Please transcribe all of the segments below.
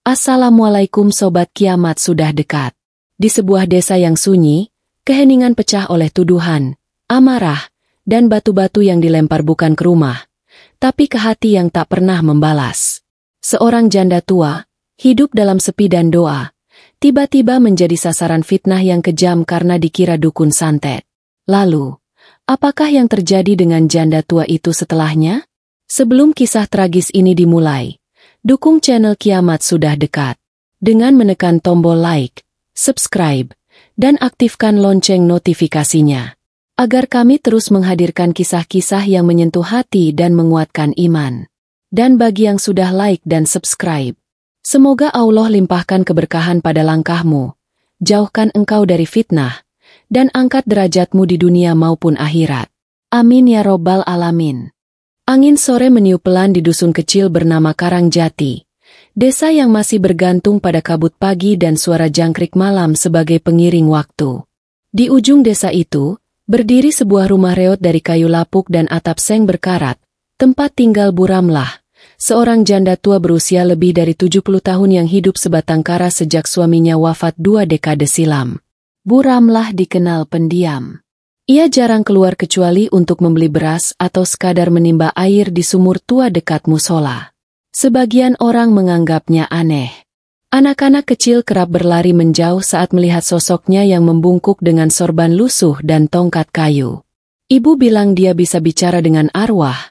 Assalamualaikum Sobat Kiamat sudah dekat. Di sebuah desa yang sunyi, keheningan pecah oleh tuduhan, amarah, dan batu-batu yang dilempar bukan ke rumah, tapi ke hati yang tak pernah membalas. Seorang janda tua, hidup dalam sepi dan doa, tiba-tiba menjadi sasaran fitnah yang kejam karena dikira dukun santet. Lalu, apakah yang terjadi dengan janda tua itu setelahnya? Sebelum kisah tragis ini dimulai, dukung channel Kiamat sudah dekat dengan menekan tombol like, subscribe, dan aktifkan lonceng notifikasinya, agar kami terus menghadirkan kisah-kisah yang menyentuh hati dan menguatkan iman. Dan bagi yang sudah like dan subscribe, semoga Allah limpahkan keberkahan pada langkahmu, jauhkan engkau dari fitnah, dan angkat derajatmu di dunia maupun akhirat. Amin ya robbal alamin. Angin sore meniup pelan di dusun kecil bernama Karangjati, desa yang masih bergantung pada kabut pagi dan suara jangkrik malam sebagai pengiring waktu. Di ujung desa itu, berdiri sebuah rumah reot dari kayu lapuk dan atap seng berkarat, tempat tinggal Bu Ramlah, seorang janda tua berusia lebih dari 70 tahun yang hidup sebatang kara sejak suaminya wafat 2 dekade silam. Bu Ramlah dikenal pendiam. Ia jarang keluar kecuali untuk membeli beras atau sekadar menimba air di sumur tua dekat musola. Sebagian orang menganggapnya aneh. Anak-anak kecil kerap berlari menjauh saat melihat sosoknya yang membungkuk dengan sorban lusuh dan tongkat kayu. Ibu bilang dia bisa bicara dengan arwah,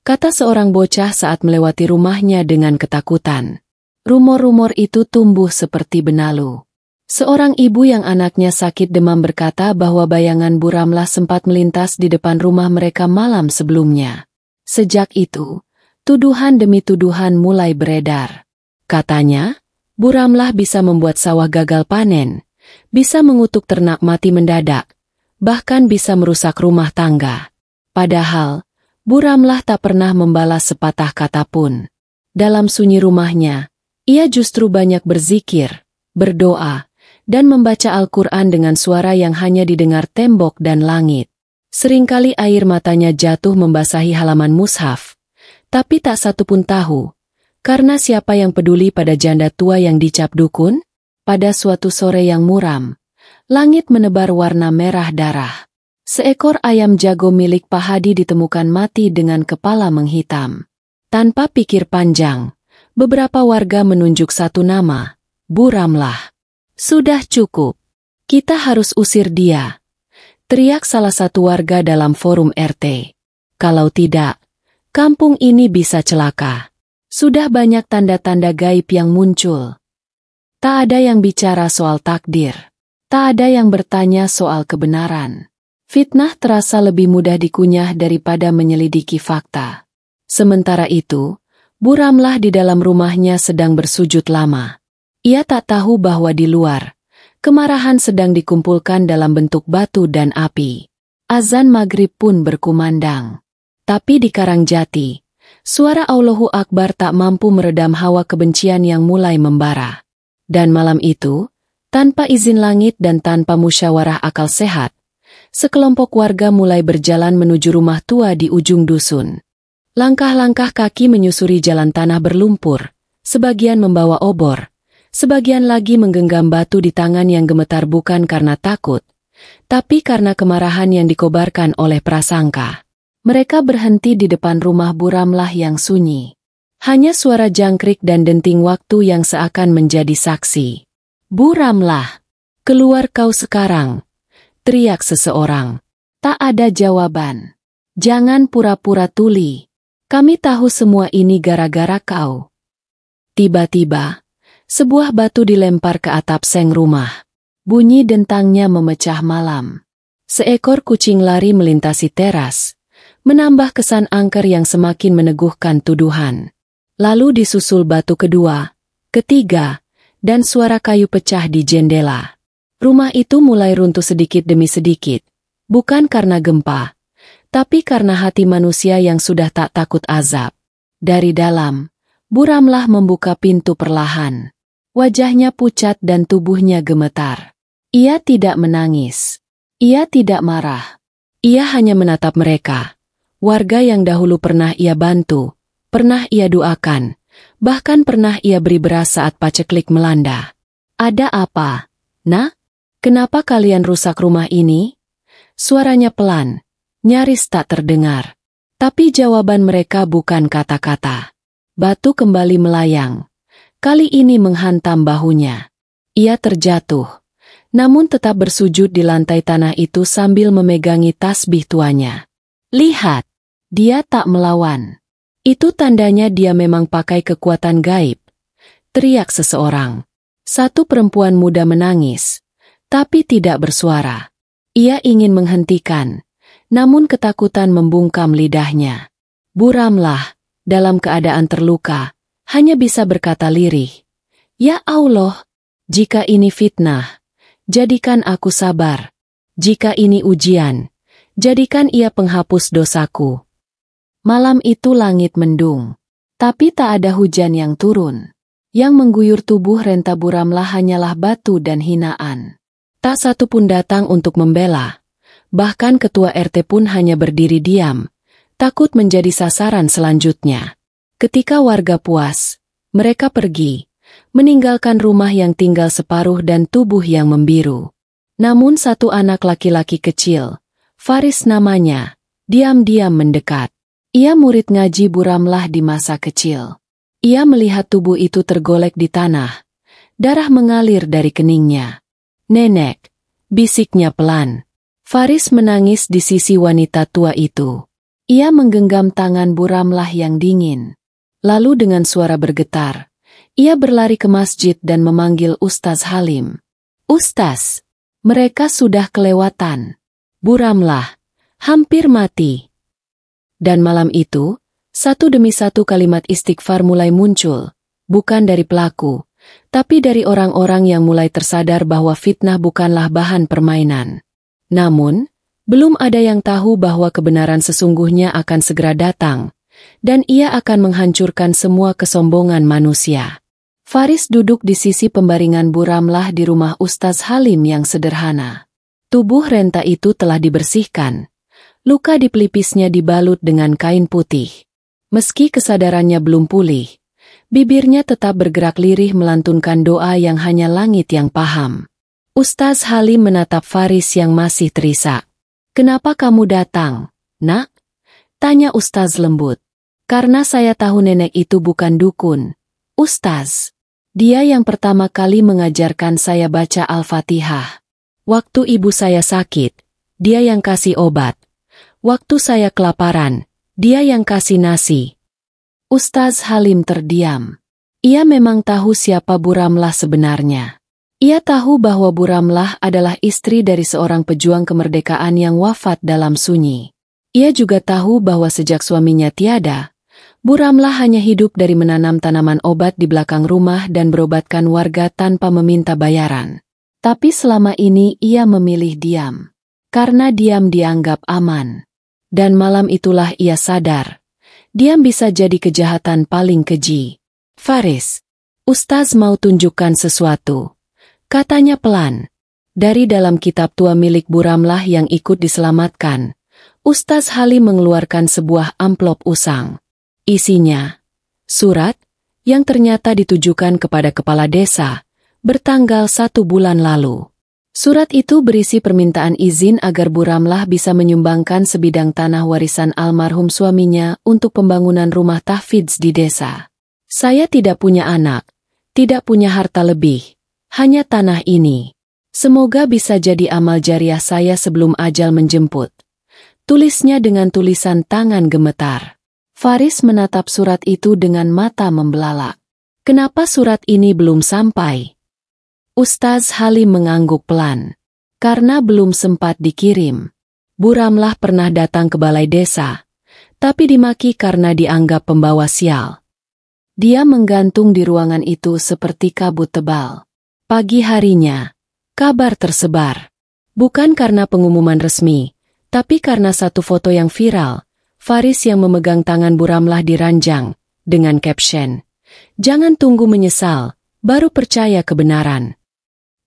kata seorang bocah saat melewati rumahnya dengan ketakutan. Rumor-rumor itu tumbuh seperti benalu. Seorang ibu yang anaknya sakit demam berkata bahwa bayangan Bu Ramlah sempat melintas di depan rumah mereka malam sebelumnya. Sejak itu, tuduhan demi tuduhan mulai beredar. Katanya, Bu Ramlah bisa membuat sawah gagal panen, bisa mengutuk ternak mati mendadak, bahkan bisa merusak rumah tangga. Padahal, Bu Ramlah tak pernah membalas sepatah kata pun. Dalam sunyi rumahnya, ia justru banyak berzikir, berdoa, dan membaca Al-Quran dengan suara yang hanya didengar tembok dan langit. Seringkali air matanya jatuh membasahi halaman mushaf, tapi tak satu pun tahu, karena siapa yang peduli pada janda tua yang dicap dukun? Pada suatu sore yang muram, langit menebar warna merah darah. Seekor ayam jago milik Pak Hadi ditemukan mati dengan kepala menghitam. Tanpa pikir panjang, beberapa warga menunjuk satu nama, Bu Ramlah. Sudah cukup. Kita harus usir dia, teriak salah satu warga dalam forum RT. Kalau tidak, kampung ini bisa celaka. Sudah banyak tanda-tanda gaib yang muncul. Tak ada yang bicara soal takdir. Tak ada yang bertanya soal kebenaran. Fitnah terasa lebih mudah dikunyah daripada menyelidiki fakta. Sementara itu, Bu Ramlah di dalam rumahnya sedang bersujud lama. Ia tak tahu bahwa di luar, kemarahan sedang dikumpulkan dalam bentuk batu dan api. Azan maghrib pun berkumandang. Tapi di Karangjati, suara Allahu Akbar tak mampu meredam hawa kebencian yang mulai membara. Dan malam itu, tanpa izin langit dan tanpa musyawarah akal sehat, sekelompok warga mulai berjalan menuju rumah tua di ujung dusun. Langkah-langkah kaki menyusuri jalan tanah berlumpur, sebagian membawa obor, sebagian lagi menggenggam batu di tangan yang gemetar bukan karena takut, tapi karena kemarahan yang dikobarkan oleh prasangka. Mereka berhenti di depan rumah Bu Ramlah yang sunyi. Hanya suara jangkrik dan denting waktu yang seakan menjadi saksi. Bu Ramlah, keluar kau sekarang, teriak seseorang. Tak ada jawaban. Jangan pura-pura tuli. Kami tahu semua ini gara-gara kau. Tiba-tiba, sebuah batu dilempar ke atap seng rumah. Bunyi dentangnya memecah malam. Seekor kucing lari melintasi teras, menambah kesan angker yang semakin meneguhkan tuduhan. Lalu disusul batu kedua, ketiga, dan suara kayu pecah di jendela. Rumah itu mulai runtuh sedikit demi sedikit, bukan karena gempa, tapi karena hati manusia yang sudah tak takut azab. Dari dalam, Bu Ramlah membuka pintu perlahan. Wajahnya pucat dan tubuhnya gemetar. Ia tidak menangis. Ia tidak marah. Ia hanya menatap mereka. Warga yang dahulu pernah ia bantu, pernah ia doakan, Bahkan pernah ia beri beras saat paceklik melanda. "Ada apa, Nak? Kenapa kalian rusak rumah ini?" Suaranya pelan, nyaris tak terdengar. Tapi jawaban mereka bukan kata-kata. Batu kembali melayang. Kali ini menghantam bahunya. Ia terjatuh, namun tetap bersujud di lantai tanah itu sambil memegangi tasbih tuanya. "Lihat, dia tak melawan. Itu tandanya dia memang pakai kekuatan gaib," teriak seseorang. Satu perempuan muda menangis, tapi tidak bersuara. Ia ingin menghentikan, namun ketakutan membungkam lidahnya. Buramlah, dalam keadaan terluka, hanya bisa berkata lirih, "Ya Allah, jika ini fitnah, jadikan aku sabar. Jika ini ujian, jadikan ia penghapus dosaku." Malam itu langit mendung, tapi tak ada hujan yang turun. Yang mengguyur tubuh Renta Buramlah hanyalah batu dan hinaan. Tak satu pun datang untuk membela. Bahkan ketua RT pun hanya berdiri diam, takut menjadi sasaran selanjutnya. Ketika warga puas, mereka pergi, meninggalkan rumah yang tinggal separuh dan tubuh yang membiru. Namun satu anak laki-laki kecil, Faris namanya, diam-diam mendekat. Ia murid ngaji Buramlah di masa kecil. Ia melihat tubuh itu tergolek di tanah. Darah mengalir dari keningnya. "Nenek," bisiknya pelan. Faris menangis di sisi wanita tua itu. Ia menggenggam tangan Buramlah yang dingin. Lalu dengan suara bergetar, ia berlari ke masjid dan memanggil Ustaz Halim. "Ustaz, mereka sudah kelewatan." Buramlah hampir mati. Dan malam itu, satu demi satu kalimat istighfar mulai muncul, bukan dari pelaku, tapi dari orang-orang yang mulai tersadar bahwa fitnah bukanlah bahan permainan. Namun, belum ada yang tahu bahwa kebenaran sesungguhnya akan segera datang, dan ia akan menghancurkan semua kesombongan manusia. Faris duduk di sisi pembaringan Buramlah di rumah Ustaz Halim yang sederhana. Tubuh Renta itu telah dibersihkan. Luka di pelipisnya dibalut dengan kain putih. Meski kesadarannya belum pulih, bibirnya tetap bergerak lirih melantunkan doa yang hanya langit yang paham. Ustaz Halim menatap Faris yang masih terisak. "Kenapa kamu datang, Nak?" tanya Ustaz lembut. "Karena saya tahu nenek itu bukan dukun, Ustaz. Dia yang pertama kali mengajarkan saya baca Al-Fatihah. Waktu ibu saya sakit, dia yang kasih obat. Waktu saya kelaparan, dia yang kasih nasi." Ustaz Halim terdiam. Ia memang tahu siapa Buramlah sebenarnya. Ia tahu bahwa Buramlah adalah istri dari seorang pejuang kemerdekaan yang wafat dalam sunyi. Ia juga tahu bahwa sejak suaminya tiada, Buramlah hanya hidup dari menanam tanaman obat di belakang rumah dan berobatkan warga tanpa meminta bayaran. Tapi selama ini ia memilih diam. Karena diam dianggap aman. Dan malam itulah ia sadar, diam bisa jadi kejahatan paling keji. "Faris, Ustaz mau tunjukkan sesuatu," katanya pelan. Dari dalam kitab tua milik Buramlah yang ikut diselamatkan, Ustaz Halim mengeluarkan sebuah amplop usang. Isinya, surat, yang ternyata ditujukan kepada kepala desa, bertanggal 1 bulan lalu. Surat itu berisi permintaan izin agar Buramlah bisa menyumbangkan sebidang tanah warisan almarhum suaminya untuk pembangunan rumah tahfidz di desa. "Saya tidak punya anak, tidak punya harta lebih, hanya tanah ini. Semoga bisa jadi amal jariah saya sebelum ajal menjemput," tulisnya dengan tulisan tangan gemetar. Faris menatap surat itu dengan mata membelalak. Kenapa surat ini belum sampai? Ustaz Halim mengangguk pelan. Karena belum sempat dikirim. Buramlah pernah datang ke balai desa, tapi dimaki karena dianggap pembawa sial. Dia menggantung di ruangan itu seperti kabut tebal. Pagi harinya, kabar tersebar. Bukan karena pengumuman resmi, tapi karena satu foto yang viral, Faris yang memegang tangan Buramlah di ranjang, dengan caption, "Jangan tunggu menyesal, baru percaya kebenaran."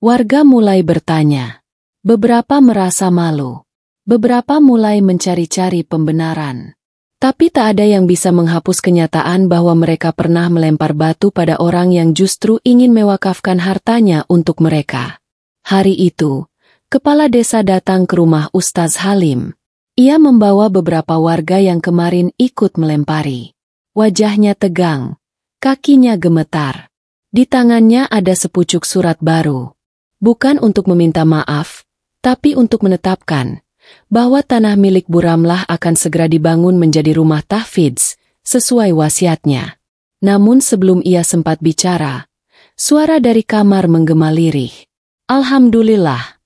Warga mulai bertanya. Beberapa merasa malu. Beberapa mulai mencari-cari pembenaran. Tapi tak ada yang bisa menghapus kenyataan bahwa mereka pernah melempar batu pada orang yang justru ingin mewakafkan hartanya untuk mereka. Hari itu, kepala desa datang ke rumah Ustaz Halim. Ia membawa beberapa warga yang kemarin ikut melempari. Wajahnya tegang, kakinya gemetar. Di tangannya ada sepucuk surat baru. Bukan untuk meminta maaf, tapi untuk menetapkan bahwa tanah milik Bu Ramlah akan segera dibangun menjadi rumah tahfidz, sesuai wasiatnya. Namun sebelum ia sempat bicara, suara dari kamar menggema lirih. Alhamdulillah.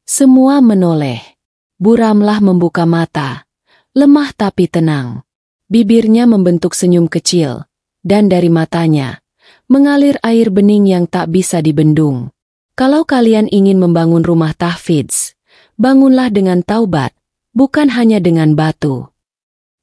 Semua menoleh. Bu Ramlah membuka mata, lemah tapi tenang. Bibirnya membentuk senyum kecil, dan dari matanya mengalir air bening yang tak bisa dibendung. Kalau kalian ingin membangun rumah tahfidz, bangunlah dengan taubat, bukan hanya dengan batu.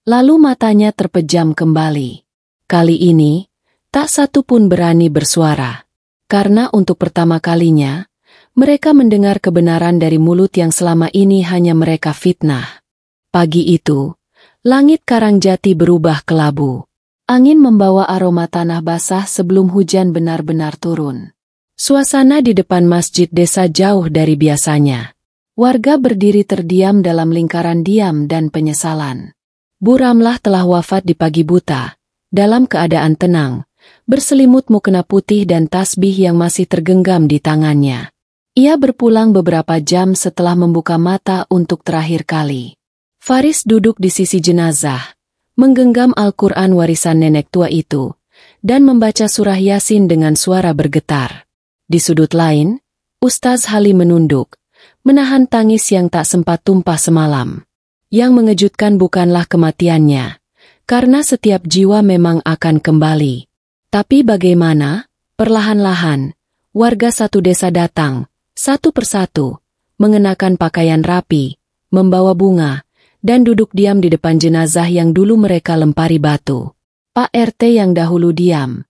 Lalu matanya terpejam kembali. Kali ini, tak satu pun berani bersuara. Karena untuk pertama kalinya, mereka mendengar kebenaran dari mulut yang selama ini hanya mereka fitnah. Pagi itu, langit Karangjati berubah kelabu. Angin membawa aroma tanah basah sebelum hujan benar-benar turun. Suasana di depan masjid desa jauh dari biasanya. Warga berdiri terdiam dalam lingkaran diam dan penyesalan. Bu Ramlah telah wafat di pagi buta, dalam keadaan tenang, berselimut mukena putih dan tasbih yang masih tergenggam di tangannya. Ia berpulang beberapa jam setelah membuka mata untuk terakhir kali. Faris duduk di sisi jenazah, menggenggam Al-Quran warisan nenek tua itu, dan membaca surah Yasin dengan suara bergetar. Di sudut lain, Ustaz Halim menunduk, menahan tangis yang tak sempat tumpah semalam. Yang mengejutkan bukanlah kematiannya, karena setiap jiwa memang akan kembali. Tapi bagaimana? Perlahan-lahan, warga satu desa datang, satu persatu, mengenakan pakaian rapi, membawa bunga, dan duduk diam di depan jenazah yang dulu mereka lempari batu. Pak RT yang dahulu diam,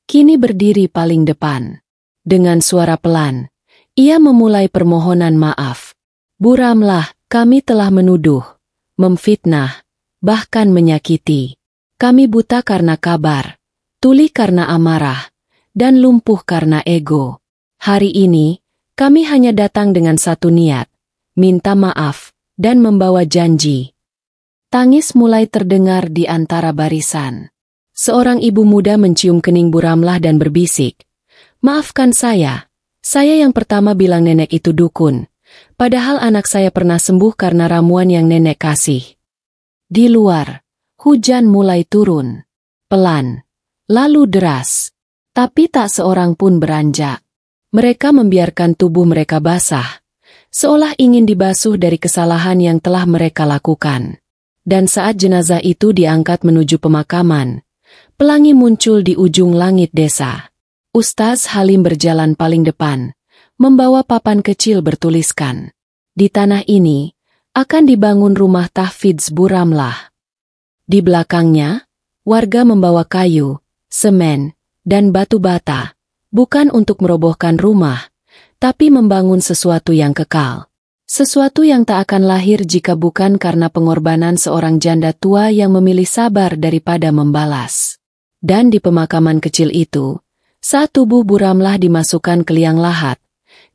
kini berdiri paling depan. Dengan suara pelan, ia memulai permohonan maaf. Bu Ramlah, kami telah menuduh, memfitnah, bahkan menyakiti. Kami buta karena kabar, tuli karena amarah, dan lumpuh karena ego. Hari ini, kami hanya datang dengan satu niat, minta maaf, dan membawa janji. Tangis mulai terdengar di antara barisan. Seorang ibu muda mencium kening Bu Ramlah dan berbisik, "Maafkan saya yang pertama bilang nenek itu dukun, padahal anak saya pernah sembuh karena ramuan yang nenek kasih." Di luar, hujan mulai turun, pelan, lalu deras, tapi tak seorang pun beranjak. Mereka membiarkan tubuh mereka basah, seolah ingin dibasuh dari kesalahan yang telah mereka lakukan. Dan saat jenazah itu diangkat menuju pemakaman, pelangi muncul di ujung langit desa. Ustaz Halim berjalan paling depan, membawa papan kecil bertuliskan, "Di tanah ini akan dibangun rumah tahfidz Bu Ramlah." Di belakangnya, warga membawa kayu, semen, dan batu bata, bukan untuk merobohkan rumah, tapi membangun sesuatu yang kekal. Sesuatu yang tak akan lahir jika bukan karena pengorbanan seorang janda tua yang memilih sabar daripada membalas. Dan di pemakaman kecil itu, saat tubuh Bu Ramlah dimasukkan ke liang lahat,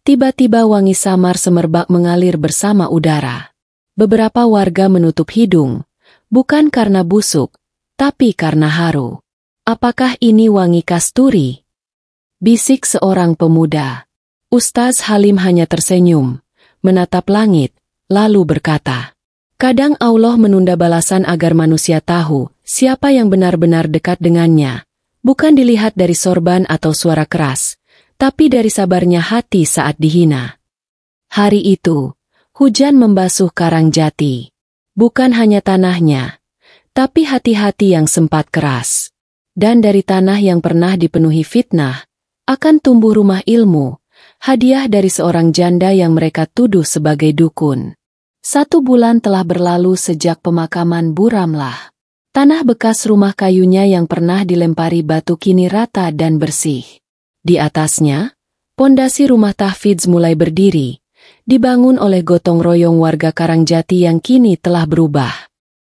tiba-tiba wangi samar semerbak mengalir bersama udara. Beberapa warga menutup hidung, bukan karena busuk, tapi karena haru. "Apakah ini wangi kasturi?" bisik seorang pemuda. Ustaz Halim hanya tersenyum, menatap langit, lalu berkata, "Kadang Allah menunda balasan agar manusia tahu siapa yang benar-benar dekat dengannya, bukan dilihat dari sorban atau suara keras, tapi dari sabarnya hati saat dihina." Hari itu, hujan membasuh Karangjati. Bukan hanya tanahnya, tapi hati-hati yang sempat keras. Dan dari tanah yang pernah dipenuhi fitnah, akan tumbuh rumah ilmu, hadiah dari seorang janda yang mereka tuduh sebagai dukun. 1 bulan telah berlalu sejak pemakaman Bu Ramlah. Tanah bekas rumah kayunya yang pernah dilempari batu kini rata dan bersih. Di atasnya, pondasi rumah tahfidz mulai berdiri, dibangun oleh gotong royong warga Karangjati yang kini telah berubah.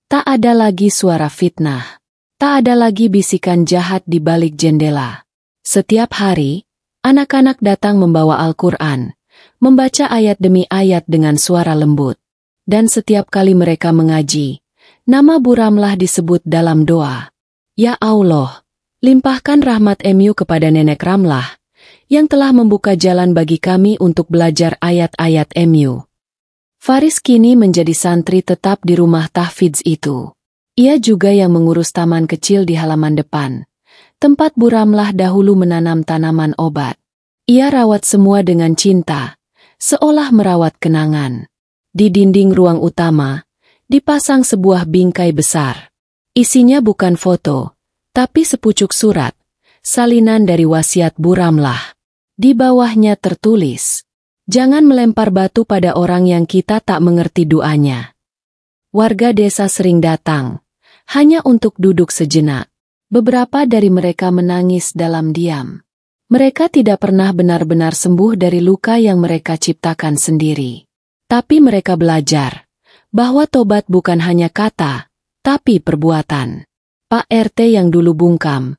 Tak ada lagi suara fitnah. Tak ada lagi bisikan jahat di balik jendela. Setiap hari, anak-anak datang membawa Al-Quran, membaca ayat demi ayat dengan suara lembut. Dan setiap kali mereka mengaji, nama Bu Ramlah disebut dalam doa. Ya Allah, limpahkan rahmat MU kepada Nenek Ramlah, yang telah membuka jalan bagi kami untuk belajar ayat-ayat MU. Faris kini menjadi santri tetap di rumah tahfidz itu. Ia juga yang mengurus taman kecil di halaman depan, tempat Bu Ramlah dahulu menanam tanaman obat. Ia rawat semua dengan cinta, seolah merawat kenangan. Di dinding ruang utama, dipasang sebuah bingkai besar. Isinya bukan foto, tapi sepucuk surat, salinan dari wasiat Bu Ramlah. Di bawahnya tertulis, "Jangan melempar batu pada orang yang kita tak mengerti doanya." Warga desa sering datang, hanya untuk duduk sejenak. Beberapa dari mereka menangis dalam diam. Mereka tidak pernah benar-benar sembuh dari luka yang mereka ciptakan sendiri. Tapi mereka belajar bahwa tobat bukan hanya kata, tapi perbuatan. Pak RT yang dulu bungkam,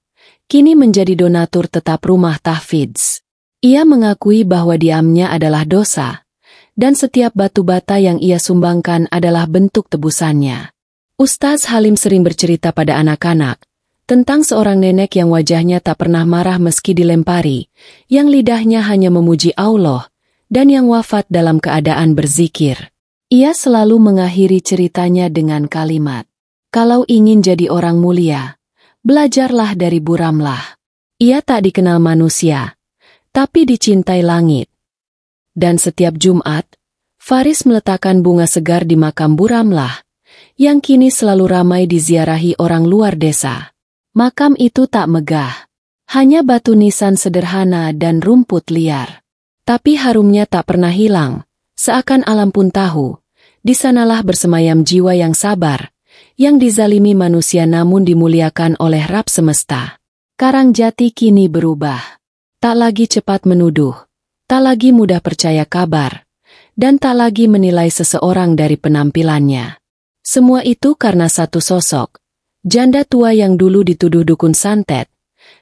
kini menjadi donatur tetap rumah tahfidz. Ia mengakui bahwa diamnya adalah dosa, dan setiap batu bata yang ia sumbangkan adalah bentuk tebusannya. Ustaz Halim sering bercerita pada anak-anak tentang seorang nenek yang wajahnya tak pernah marah meski dilempari, yang lidahnya hanya memuji Allah, dan yang wafat dalam keadaan berzikir. Ia selalu mengakhiri ceritanya dengan kalimat, "Kalau ingin jadi orang mulia, belajarlah dari Bu Ramlah." Ia tak dikenal manusia, tapi dicintai langit. Dan setiap Jumat, Faris meletakkan bunga segar di makam Bu Ramlah, yang kini selalu ramai diziarahi orang luar desa. Makam itu tak megah, hanya batu nisan sederhana dan rumput liar. Tapi harumnya tak pernah hilang, seakan alam pun tahu, di sanalah bersemayam jiwa yang sabar, yang dizalimi manusia namun dimuliakan oleh Rabb semesta. Karangjati kini berubah. Tak lagi cepat menuduh, tak lagi mudah percaya kabar, dan tak lagi menilai seseorang dari penampilannya. Semua itu karena satu sosok, janda tua yang dulu dituduh dukun santet,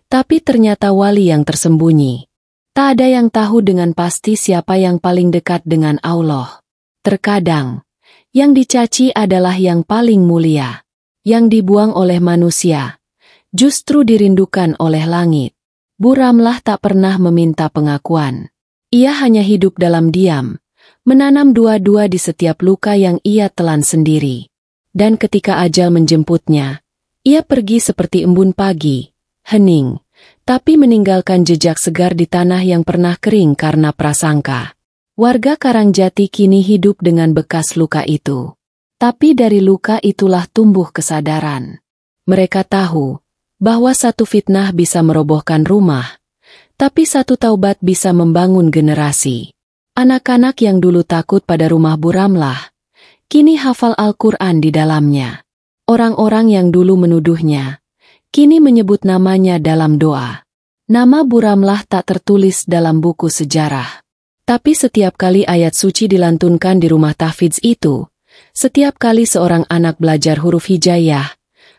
tapi ternyata wali yang tersembunyi. Tak ada yang tahu dengan pasti siapa yang paling dekat dengan Allah. Terkadang, yang dicaci adalah yang paling mulia, yang dibuang oleh manusia, justru dirindukan oleh langit. Bu Ramlah tak pernah meminta pengakuan. Ia hanya hidup dalam diam, menanam dua-dua di setiap luka yang ia telan sendiri. Dan ketika ajal menjemputnya, ia pergi seperti embun pagi, hening, tapi meninggalkan jejak segar di tanah yang pernah kering karena prasangka. Warga Karangjati kini hidup dengan bekas luka itu. Tapi dari luka itulah tumbuh kesadaran. Mereka tahu bahwa satu fitnah bisa merobohkan rumah, tapi satu taubat bisa membangun generasi. Anak-anak yang dulu takut pada rumah Bu Ramlah, kini hafal Al-Quran di dalamnya. Orang-orang yang dulu menuduhnya, kini menyebut namanya dalam doa. Nama Bu Ramlah tak tertulis dalam buku sejarah. Tapi setiap kali ayat suci dilantunkan di rumah tahfidz itu, setiap kali seorang anak belajar huruf hijaiyah,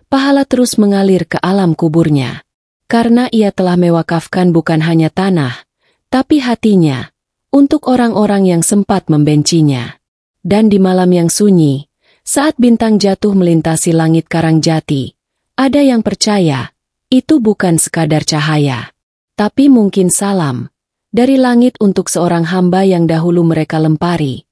pahala terus mengalir ke alam kuburnya. Karena ia telah mewakafkan bukan hanya tanah, tapi hatinya, untuk orang-orang yang sempat membencinya. Dan di malam yang sunyi, saat bintang jatuh melintasi langit Karangjati, ada yang percaya, itu bukan sekadar cahaya, tapi mungkin salam dari langit untuk seorang hamba yang dahulu mereka lempari,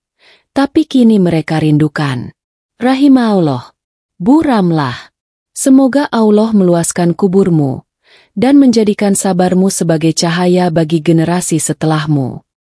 tapi kini mereka rindukan. Rahimahullah, Bu Ramlah. Semoga Allah meluaskan kuburmu dan menjadikan sabarmu sebagai cahaya bagi generasi setelahmu.